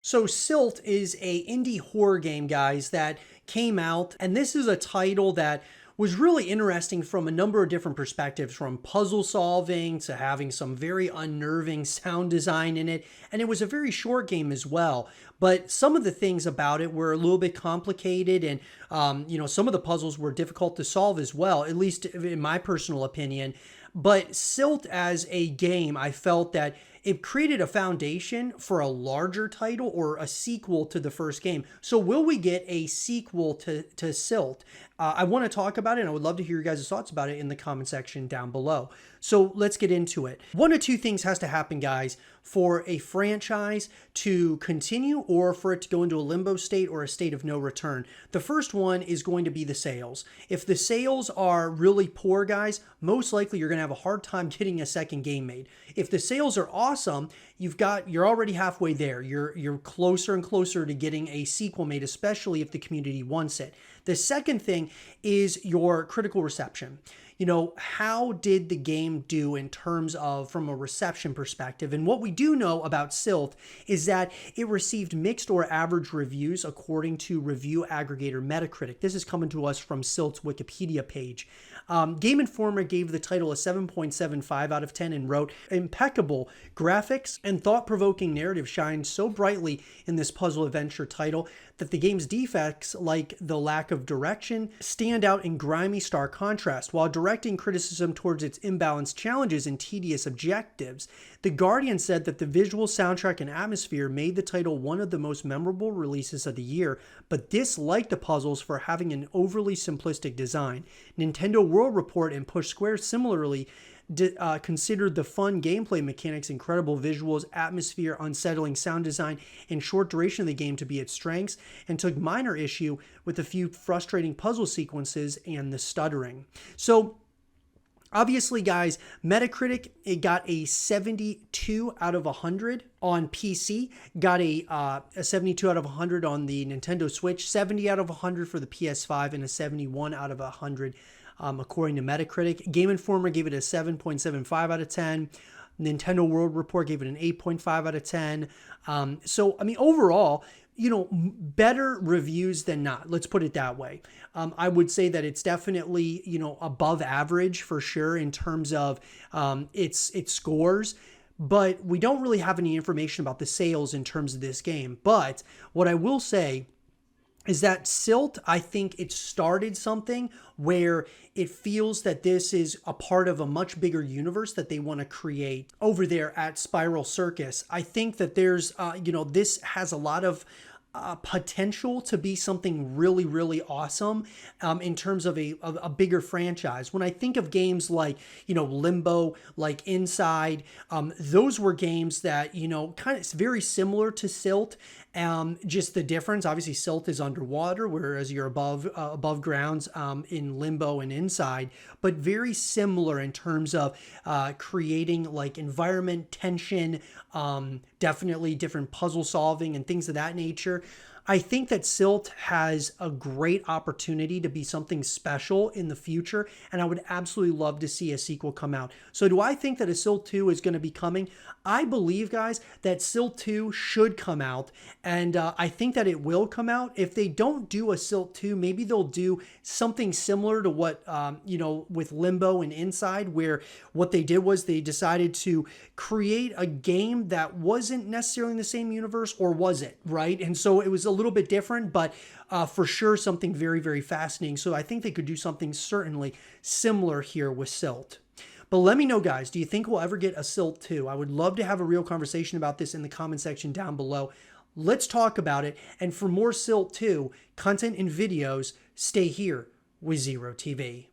So Silt is a indie horror game, guys, that came out, and this is a title that was really interesting from a number of different perspectives, from puzzle solving to having some very unnerving sound design in it, and it was a very short game as well. But some of the things about it were a little bit complicated, and some of the puzzles were difficult to solve as well, at least in my personal opinion. But Silt as a game, I felt that it created a foundation for a larger title or a sequel to the first game. So will we get a sequel to Silt? I want to talk about it, and I would love to hear your guys' thoughts about it in the comment section down below. So let's get into it. One of two things has to happen, guys, for a franchise to continue or for it to go into a limbo state or a state of no return. The first one is going to be the sales. If the sales are really poor, guys, most likely you're going to have a hard time getting a second game made. If the sales are awesome, you're already halfway there. You're closer and closer to getting a sequel made, especially if the community wants it. The second thing is your critical reception. How did the game do in terms of from a reception perspective? And what we do know about Silt is that it received mixed or average reviews according to review aggregator Metacritic. This is coming to us from Silt's Wikipedia page. Game Informer gave the title a 7.75 out of 10 and wrote, impeccable graphics and thought-provoking narrative shine so brightly in this puzzle adventure title that the game's defects, like the lack of direction, stand out in grimy, stark contrast. While directing criticism towards its imbalanced challenges and tedious objectives, The Guardian said that the visual, soundtrack, and atmosphere made the title one of the most memorable releases of the year, but disliked the puzzles for having an overly simplistic design. Nintendo World Report and Push Square similarly considered the fun gameplay mechanics, incredible visuals, atmosphere, unsettling sound design, and short duration of the game to be its strengths, and took minor issue with a few frustrating puzzle sequences and the stuttering. So obviously, guys, Metacritic, it got a 72 out of 100 on PC, got a 72 out of 100 on the Nintendo Switch, 70 out of 100 for the PS5, and a 71 out of 100 according to Metacritic. Game Informer gave it a 7.75 out of 10. Nintendo World Report gave it an 8.5 out of 10. Overall, better reviews than not. Let's put it that way. I would say that it's definitely, above average for sure in terms of its scores. But we don't really have any information about the sales in terms of this game. But what I will say is that Silt, I think it started something where it feels that this is a part of a much bigger universe that they want to create over there at Spiral Circus. I think that there's, this has a lot of potential to be something really, really awesome in terms of a bigger franchise. When I think of games like, Limbo, like Inside, those were games that, kind of very similar to Silt. Just the difference, obviously Silt is underwater, whereas you're above grounds in Limbo and Inside, but very similar in terms of creating like environment, tension, definitely different puzzle solving and things of that nature. I think that Silt has a great opportunity to be something special in the future, and I would absolutely love to see a sequel come out. So do I think that a Silt 2 is going to be coming? I believe, guys, that Silt 2 should come out, and I think that it will come out. If they don't do a Silt 2, maybe they'll do something similar to what, with Limbo and Inside, where what they did was they decided to create a game that wasn't necessarily in the same universe, or was it, right? And so it was a little bit different, but for sure something very, very fascinating. So I think they could do something certainly similar here with Silt. But let me know, guys, do you think we'll ever get a Silt 2? I would love to have a real conversation about this in the comment section down below. Let's talk about it. And for more Silt 2 content and videos, stay here with zrotv.